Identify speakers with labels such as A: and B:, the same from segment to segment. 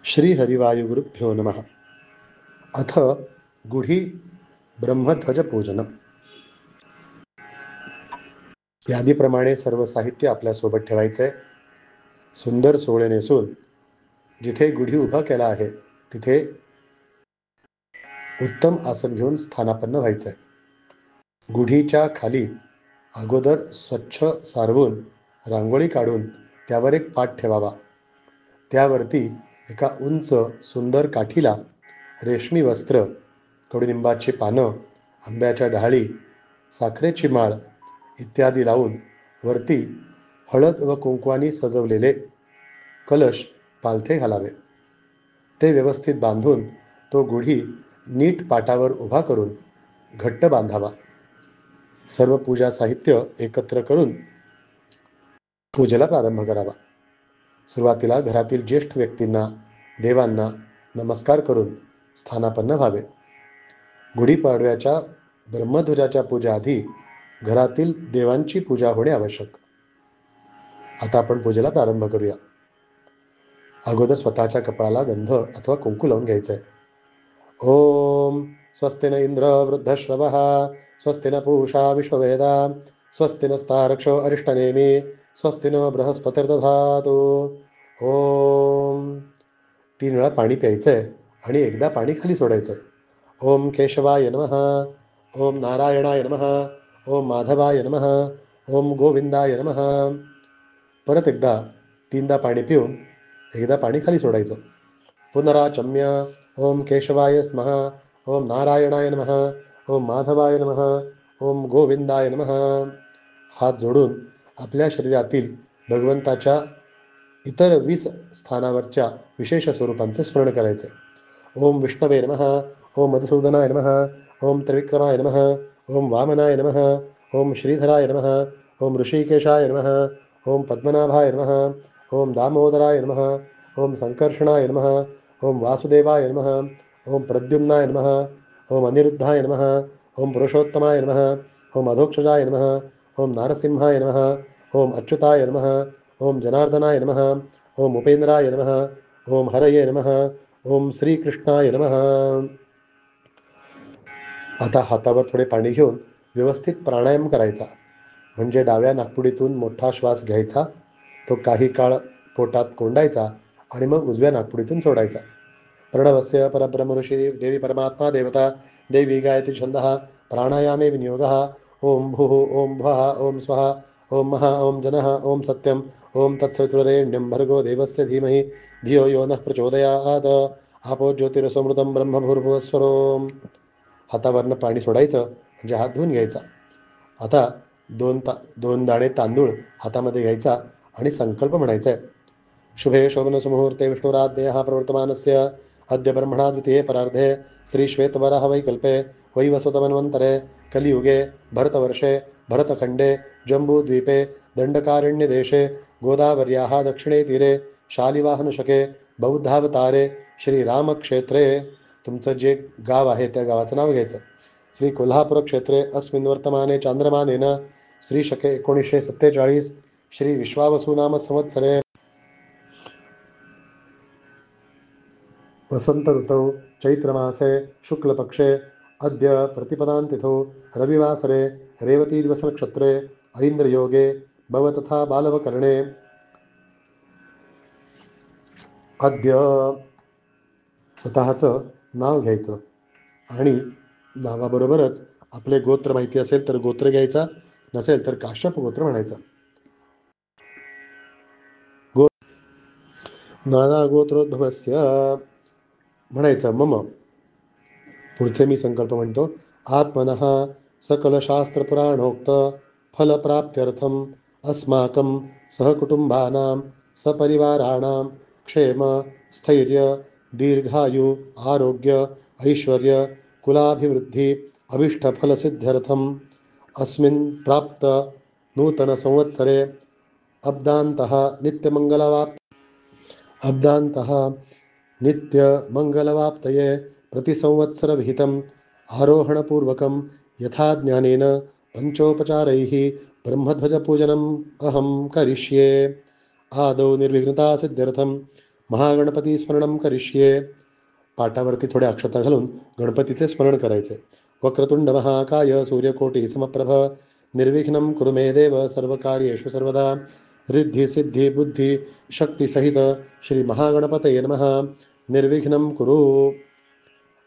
A: श्री हरिवायुगुरुभ्यो नमः. अथ गुढी ब्रह्मध्वज पूजन. यादीप्रमाणे सर्व साहित्य आपल्यासोबत ठेवायचे. सुंदर सोळे नेसून जिथे गुढी उभा केला आहे तिथे उत्तम आसन घेऊन स्थानापन्न व्हायचंय. गुढीच्या खाली अगोदर स्वच्छ सारवून रांगोळी काढून त्यावर एक पाट ठेवावा. त्यावरती एका उंच सुंदर काठीला रेशमी वस्त्र, कडुनिंबाची पानं, आंब्याच्या डहाळी, साखरेची माळ इत्यादी लावून वरती हळद व कुंकवानी सजवलेले कलश पालथे घालावे. ते व्यवस्थित बांधून तो गुढी नीट पाटावर उभा करून घट्ट बांधावा. सर्व पूजा साहित्य एकत्र करून पूजेला प्रारंभ करावा. सुरुवातीला घरातील ज्येष्ठ व्यक्तींना, देवांना नमस्कार करून स्थानापन्न व्हावे. गुढीपाडव्याच्या ब्रह्मध्वजाच्या पूजाआधी घरातील देवांची पूजा होणे आवश्यक. आता आपण पूजेला प्रारंभ करूया. अगोदर स्वतःच्या कपाळाला गंध अथवा कुंकू लावून घ्यायचंय. ओम स्वस्ति न इंद्र वृद्धश्रवः स्वस्ति न पूषा विश्ववेदा स्वस्ति नस्तारक्षो अरिष्टनेमी स्वस्ति न बृहस्पतिर्दधातु. ओम 3 वेळा पाणी प्यायचंय आणि एकदा पाणी खाली सोडायचंय. ओम केशवाय नमः, ओम नारायणाय नमः, ओम माधवाय नमः, ओम गोविंदाय नमः. परत एकदा 3दा पाणी पिऊन एकदा पाणी खाली सोडायचं. पुनराचम्य ओम केशवाय स्मः, ओम नारायणाय नमः, ओम माधवाय नमः, ओम गोविंदाय नमः. हात जोडून आपल्या शरीरातील भगवंताच्या इतर 20 स्थानावरच्या विशेष स्वरूपांचे स्मरण करायचे. ओम विष्णवे नमः, ओम मधुसूदनाय नमः, ओम त्रिविक्रमाय नमः, ओम वामनाय नमः, ओम श्रीधराय नमः, ओम ऋषिकेशाय नमः, ओम पद्मनाभाय नमः, ओम दामोदराय नमः, ओम संकर्षणाय नमः, ओम वासुदेवाय नमः, ओम प्रद्युम्नाय नमः, ओम अनिरुद्धाय नमः, ओम पुरुषोत्तमाय नमः, ओम अधोक्षजाय नमः, ओम नारसिंहाय नमः, ओम अच्युताय नमः, ओम जनार्दनाय नमः, ओम उपेंद्राय नमः, ओम हरये नमः, ओम श्रीकृष्णाय नमः. आता हातावर थोडे पाणी घेऊन व्यवस्थित प्राणायाम करायचा. म्हणजे डाव्या नाकपुडीतून मोठा श्वास घ्यायचा, तो काही काळ पोटात कोंडायचा आणि मग उजव्या नाकपुडीतून सोडायचा. प्रणवस्य परब्रह्म ऋषी देवी परमात्मा देवता देवी गायत्री छंदः प्राणायामे विनियोगः. ओम भूः ओम भुवः ओम स्वः ओम महा ओम जनः ओम सत्यम ओम तत्सवितुर्वरेण्यं भर्गो देवस्य धीमहि धियो यो नः प्रचोदयात्. आपो ज्योतिरसोमृतं ब्रह्म भूर्भुवस्वरोम. हातावरनं पाणी सोडायचं म्हणजे हात धुवून घ्यायचा. आता 2 दाणे तांदूळ हातामध्ये घ्यायचा आणि संकल्प म्हणायचा आहे. शुभे शोभनसुमुहूर्ते विष्णुराज्ञः प्रवर्तमानस्य अद्य ब्रह्मणा द्वितीये परार्धे श्रीश्वेतवराह वैकल्पे वैवस्वतमन्वन्तरे कलियुगे भरतवर्षे भरतखण्डे जम्बूद्वीपे दण्डकारण्यदेशे गोदावर्याः दक्षिणे तीरे शालिवाहनशके बौद्धावतारे श्रीरामक्षेत्रे. तुमचं जे गाव आहे त्या गावाचं नाव घ्यायचं. श्री कोल्हापूर क्षेत्रे अस्मिन् वर्तमाने चांद्रमानेन श्री शके 1947 श्री विश्वावसुनाम संवत्सरे वसंत ऋतौ चैत्रमासे शुक्लपक्षे अद्य प्रतिपदान्तिथौ रविवासरे रेवती दिवस नक्षत्रे ऐन्द्रयोगे भव तथा बालवकर्णे. अद्य स्वतःचं नाव घ्यायचं आणि नावाबरोबरच आपले गोत्र माहिती असेल तर गोत्र घ्यायचा, नसेल तर काश्यप गोत्र म्हणायचं. नाना गोत्रोद्भवस्य म्हणायचं मम. पुढचे मी संकल्प म्हणतो. आत्मनः सकलशास्त्रपुराणोक्त फलप्राप्त्यर्थम अस्माकं सहकुटुंबानां सपरिवाराणां क्षेम स्थैर्य दीर्घायु आरोग्य ऐश्वर्य कुलाभिवृद्धि अभीष्टफलसिद्ध्यर्थम अस्मिन् प्राप्त नूतन संवत्सरे अब्दान्तः नित्यमङ्गलवाप्तये प्रतिसंवत्सरविहितम् आरोहणपूर्वकं यथा ज्ञानेन पञ्चोपचारैः ब्रह्मध्वजपूजनम् अहं करिष्ये. आदौ निर्विघ्नता सिद्ध्यर्थं महागणपती स्मरणं करिष्ये. पाटावरती थोड्या अक्षता घालून गणपतीचे स्मरण करायचे. वक्रतुंड महाकाय सूर्यकोटी समप्रभ निर्विघ्नं कुरु मे देव सर्वकार्येषु सर्वदा. रिद्धी सिद्धी बुद्धी शक्ती सहित श्री महागणपतये नमः. निर्विघ्नं कुरु.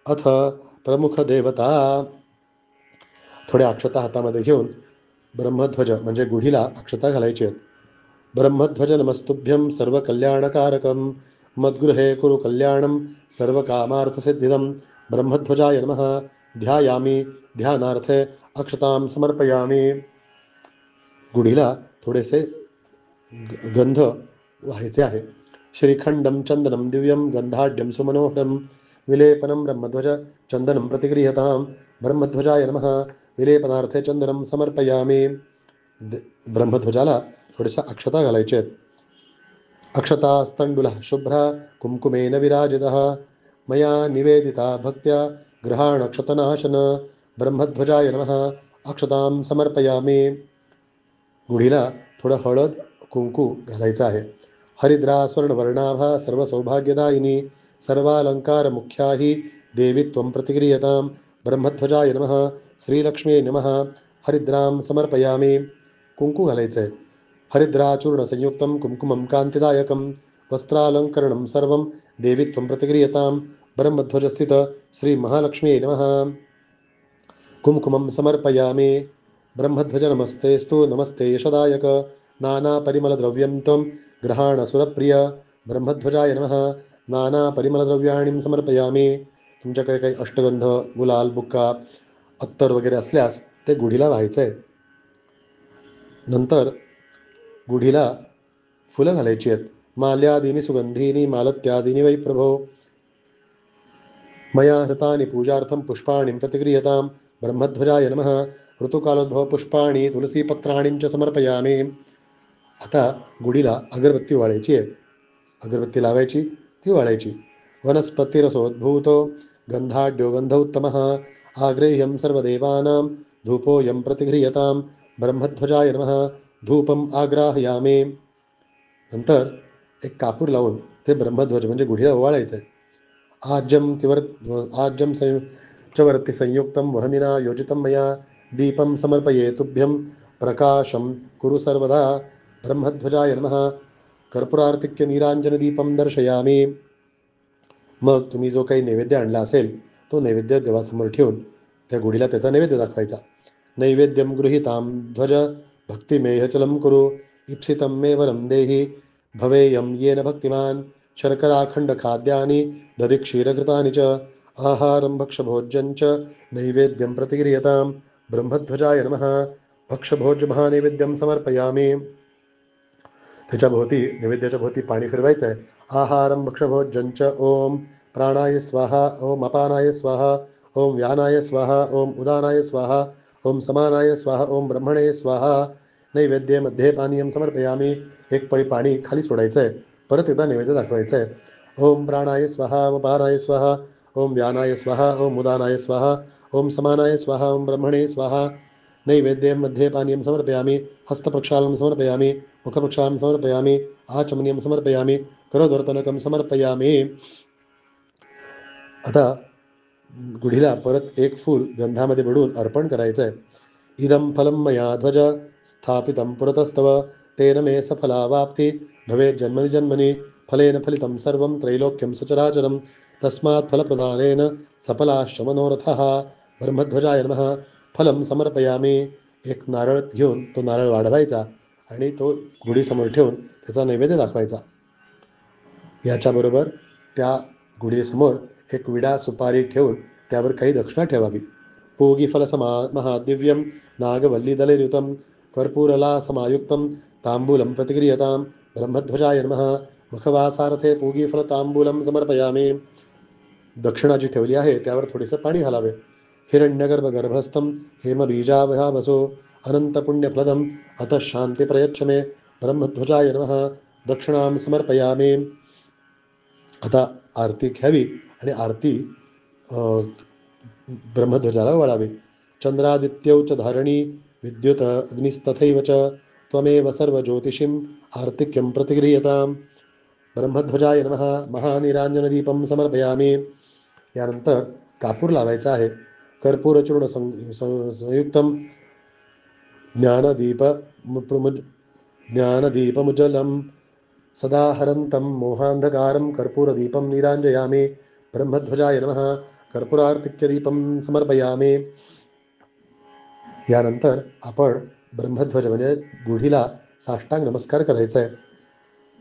A: अथ प्रमुख देवता. थोड्या अक्षता हातामध्ये घेऊन ब्रह्मध्वज म्हणजे गुढीला अक्षता घालायची आहेत. ब्रह्मध्वज नमस्तुभ्यं सर्व कल्याणकारकं मद्गृहे कुरु कल्याणं सर्व कामार्थसिद्धिदं. ब्रह्मध्वजाय नमः. ध्यायामी ध्यानार्थे अक्षतां समर्पयामी. गुढीला थोडेसे गंध व्हायचे आहे. श्रीखंडं चंदनं दिव्यं गंधाढ्यं सुमनोहरं विलेपनं ब्रह्मध्वज चंदनं प्रतिगृह्यतां. ब्रह्मध्वजाय नमः. विलेपनार्थे चंदनं समर्पयामी. ब्रह्मध्वजाला थोड्याशा अक्षता घालायचे आहेत. अक्षतास्तंडुलः शुभ्रा कुंकुमेन विराजितः मया निवेदिता भक्त्या ग्रहाणक्षतनाशन. ब्रह्मध्वजाय नमः. अक्षतां समर्पयामी. गुढीला थोडं हळद कुंकू घालायचं आहे. हरिद्रा स्वर्णवर्णाभा सर्व सौभाग्यदायिनी सर्वालंकार मुख्या ही देवी त्वं प्रतिगृह्यतां. ब्रह्मध्वजाय नमः. श्रीलक्ष्मी नमः. हरिद्रां समर्पयामी. कुंकू घालायचं आहे. हरिद्राचूर्णसंयुक्तं कुंकुमं कांतिदायकं वस्त्रालंकरणं सर्वं देवी त्वं प्रतिगृह्यतां. ब्रह्मध्वजस्थित श्री महालक्ष्मी नमः. कुंकुमं समर्पयामि. ब्रह्मध्वज नमस्तेस्तु नमस्ते यशदायक नानापरिमलद्रव्यं त्वं ग्रहाणसुरप्रिय. ब्रह्मध्वजाय नमः. नानापरिमलद्रव्याणि समर्पयामि. तुमच्याकडे काही अष्टगंध गुलाल बुक्का अत्तर वगैरे असल्यास ते गुढीला व्हायचं आहे. नंतर गुढीला फुलं घालायची आहेत. माल्यादीनि सुगंधीनि मालत्यादीनि वै प्रभो मया हृतानि पूजार्थं पुष्पाणि प्रतिगृह्यतां. ब्रह्मध्वजाय नमः. ऋतुकालोद्भव पुष्पाणि तुलसीपत्राणि च समर्पयामि. आता गुढीला अगरबत्ती वाळायची आहे. अगरबत्ती लावायची ती वाळायची. वनस्पतिरसोद्भूतो गंधाढ्यो गंधोत्तमः आग्रेह्यं सर्वदेवानां धूपोऽयं प्रतिगृह्यतां. ब्रह्मध्वजाय नमः. धूपम आग्राहयामी. नंतर एक कापूर लावून ते ब्रह्मध्वज म्हणजे गुढीला ओवाळायचं आहे. आज्यम च वर्ति संयुक्तं वहनिना योजितं मया दीपं समर्पये तुभ्यं प्रकाशं कुरु सर्वदा. ब्रह्मध्वजाय नमः. कर्पूरार्तिक्य नीरांजनदीपं दर्शयामी. मग तुम्ही जो काही नैवेद्य आणला असेल तो नैवेद्य देवासमोर ठेवून त्या गुढीला त्याचा नैवेद्य दाखवायचा. नैवेद्यं गृहीतां ध्वज भक्तिमेहचलं कुरु इप्सितं मे वरं देहि भवेयं येन भक्तिमान्. शर्कराखण्डखाद्यानि दधि क्षीरघृतानि च आहारं भक्षभोज्यं च नैवेद्यं प्रतिगृह्यतां. ब्रह्मध्वजाय नमः. भक्षभोज्यमहानैवेद्यं समर्पयामि. त्याच्या भोवती नैवेद्याच्या भोवती पाणी फिरवायचं आहे. आहारं भक्षभोज्यं च ओम प्राणाय स्वाहा ओम अपानाय स्वाहा ओम व्यानाय स्वाहा ओम उदानाय स्वाहा ओम समानाय स्वाहा ओम ब्रह्मणे स्वाहा. नैवेद्य मध्ये पानीयं समर्पयामी. एक पळी पाणी खाली सोडायचं आहे. परत एकदा नैवेद्य दाखवायचं आहे. ओम प्राणाय स्वाहा ओम अपानाय स्वाहा ओम व्यानाय स्वाहा ओम उदानाय स्वाहा ओम समानाय स्वाहा ओम ब्रह्मणे स्वाहा. नैवेद्य मध्ये पानीयं समर्पयामी. हस्तप्रक्षालनं समर्पयामी. मुखप्रक्षालनं समर्पयामी. आचमनीयं समर्पयामी. करोदर्तनकं समर्पयामी. आता गुढीला परत एक फूल गंधामध्ये बुडवून अर्पण करायचं आहे. इदं फलं मया ध्वज स्थापितं पुरतस्तव तेन मे सफलावाप्ति भवेत् जन्मनि जन्मनि. फलेन फलितं सर्वं त्रैलोक्यं सचराचरं तस्मात् फलप्रदानेन सफलाश्च मनोरथः. ब्रह्मध्वजाय नमः. फलं समर्पयामी. एक नारळ घेऊन तो नारळ वाढवायचा आणि तो गुढीसमोर ठेवून त्याचा नैवेद्य दाखवायचा. याच्याबरोबर त्या गुढीसमोर एक विडा सुपारी ठेवून त्यावर काही दक्षिणा ठेवावी. पूगीफलसमा महादिव्यं नागवल्लीदलैर्युतं कर्पूरलासमायुक्तं तांबूलं प्रतिगृह्यतां. ब्रह्मध्वजाय नमः. मुखवासार्थे पूगीफलतांबूलं समर्पयामी. दक्षिणा जी ठेवली आहे त्यावर थोडेसे पाणी घालावे. हिरण्यगर्भगर्भस्थं हेमबीजावसो अनंतपुण्यफलदं अतः शांती प्रयच्छ मे. ब्रह्मध्वजाय नमः. दक्षिणां समर्पयामी. आता आरती घ्यावी आणि आरती ब्रह्मध्वजाला वळावी. चंद्रादित्यौ च धारणी विद्युत अग्निस्तथैव च त्वमेव सर्वज्योतिषीं आर्तिक्यं प्रतिगृह्यतां. ब्रह्मध्वजाय नमः. महानिरांजनदीपं समर्पयामी. यानंतर कापूर लावायचा आहे. कर्पूरचूर्ण संयुक्तम ज्ञानदीप ज्ञानदीपमुज्ज्वलं सदा हरन्तं मोहांधकारं कर्पूरदीपं निरांजयामि. ब्रह्मध्वजाय नमः. कर्पूरार्तिक्यदीपं समर्पयामि. यानंतर आपण ब्रह्मध्वज म्हणजे गुढीला साष्टांग नमस्कार करायचा आहे.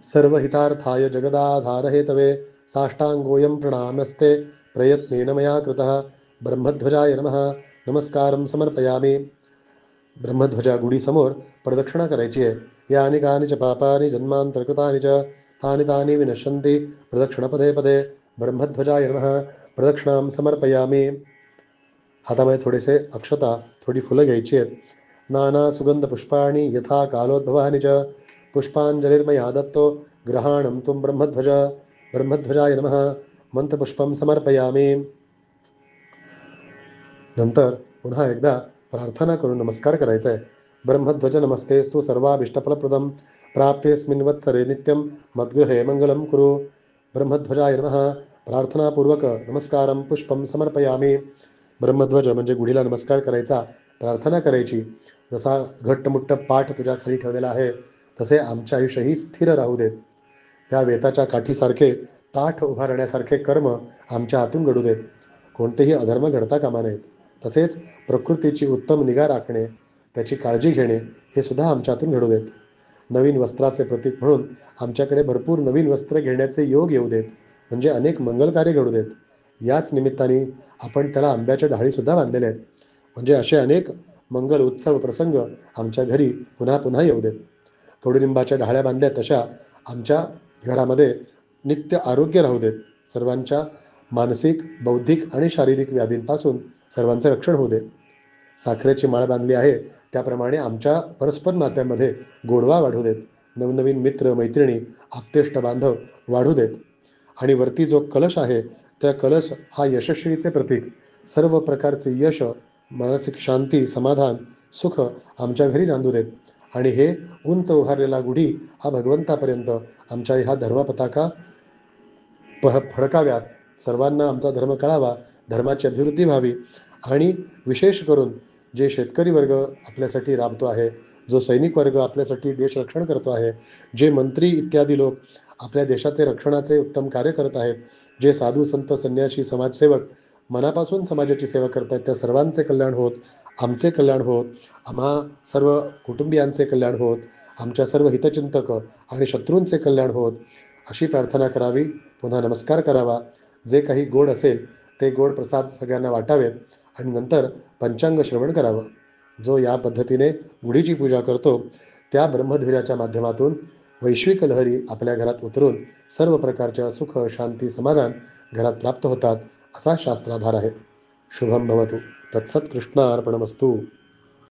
A: सर्वहितार्थाय जगदाधार हेतवे साष्टांगोऽयं प्रणामस्ते प्रयत्नेन मया कृतः. ब्रह्मध्वजाय नमः. नमस्कारं समर्पयामि. ब्रह्मध्वजा गुढीसमोर प्रदक्षिणा करायची आहे. यानि कानि च पापानि जन्मांतरकृतानि च तानि तानि विनश्यन्ति प्रदक्षिणपदे पदे. ब्रह्मध्वजाय नमः. प्रदक्षिणां समर्पयामि. हातामध्ये थोडेसे अक्षता, थोडी फुलं घ्यायची आहेत. नाना सुगंध पुष्पाणि यथा कालोद्भवानि च पुष्पांजलिर्मया दत्तो ग्रहाणं तुम ब्रह्मध्वज. ब्रह्मध्वजाय नमः. मंत्रपुष्पं समर्पयामि. नंतर पुन्हा एकदा प्रार्थना करून नमस्कार करायचा आहे. ब्रह्मध्वज नमस्तेस्तु सर्वाभीष्टफलप्रदं प्राप्तेस्मिन् वत्सरे नित्यं मद्गृहे मंगलं कुरु. ब्रह्मध्वजाय नमः. प्रार्थनापूर्वक नमस्कारं पुष्पं समर्पयामि. ब्रह्मध्वज म्हणजे गुढीला नमस्कार करायचा, प्रार्थना करायची. जसा घट्टमुट्ट पाठ तुझ्या खाली ठेवलेला आहे तसे आमचे आयुष्यही स्थिर राहू देत. या वेताच्या काठीसारखे ताठ उभा राहण्यासारखे कर्म आमच्या हातून घडू देत. कोणतेही अधर्म घडता कामा नयेत. तसेच प्रकृतीची उत्तम निगा राखणे, त्याची काळजी घेणे हे सुद्धा आमच्या हातून घडू देत. नवीन वस्त्राचे प्रतीक म्हणून आमच्याकडे भरपूर नवीन वस्त्र घेण्याचे योग येऊ देत. म्हणजे अनेक मंगलकार्य घडू देत. याच निमित्ताने आपण त्याला आंब्याच्या ढाळी सुद्धा बांधलेल्या आहेत. म्हणजे असे अनेक मंगल उत्सव प्रसंग आमच्या घरी पुन्हा पुन्हा येऊ देत. कडुलिंबाच्या ढाळ्या बांधल्या तशा आमच्या घरामध्ये नित्य आरोग्य राहू देत. सर्वांच्या मानसिक, बौद्धिक आणि शारीरिक व्याधींपासून सर्वांचे रक्षण होऊ दे. साखरेची माळ बांधली आहे त्याप्रमाणे आमच्या परस्पर नात्यामध्ये गोडवा वाढू देत. नवनवीन मित्र मैत्रिणी आप्तेष्ट बांधव वाढू देत. आणि वरती जो कलश आहे त्या कलश हा यशस्वीचे प्रतीक. सर्व प्रकारचे यश, मानसिक शांती, समाधान, सुख आमच्या घरी नांदू देत. आणि हे उंच उभारलेला गुढी हा भगवंतापर्यंत आमच्या ह्या धर्मपताका फडकाव्यात. सर्वांना आमचा धर्म कळावा, धर्माची अभिवृद्धी व्हावी. आणि विशेष करून जे शेतकरी वर्ग आपल्यासाठी राबतो आहे, जो सैनिक वर्ग आपल्यासाठी देश रक्षण करतो आहे, जे मंत्री इत्यादी लोक आपल्या देशाचे रक्षणाचे उत्तम कार्य करत आहेत, जे साधू संत संन्यासी समाजसेवक मनापासून समाजाची सेवा करत आहेत, त्या सर्वांचे कल्याण होत, आमचे कल्याण होत, आम्हा सर्व कुटुंबियांचे कल्याण होत, आमच्या सर्व हितचिंतक आणि शत्रूंचे कल्याण होत, अशी प्रार्थना करावी. पुन्हा नमस्कार करावा. जे काही गोड असेल ते गोड प्रसाद सगळ्यांना वाटावेत आणि नंतर पंचांग श्रवण करावं. जो या पद्धतीने गुढीची पूजा करतो त्या ब्रह्मध्वजाच्या माध्यमातून वैश्विक लहरी आपल्या घरात उतरून सर्व प्रकारच्या सुख, शांती, समाधान घरात प्राप्त होतात, असा शास्त्राधार आहे. शुभम भवतु. तत्सत कृष्णार्पणमस्तू.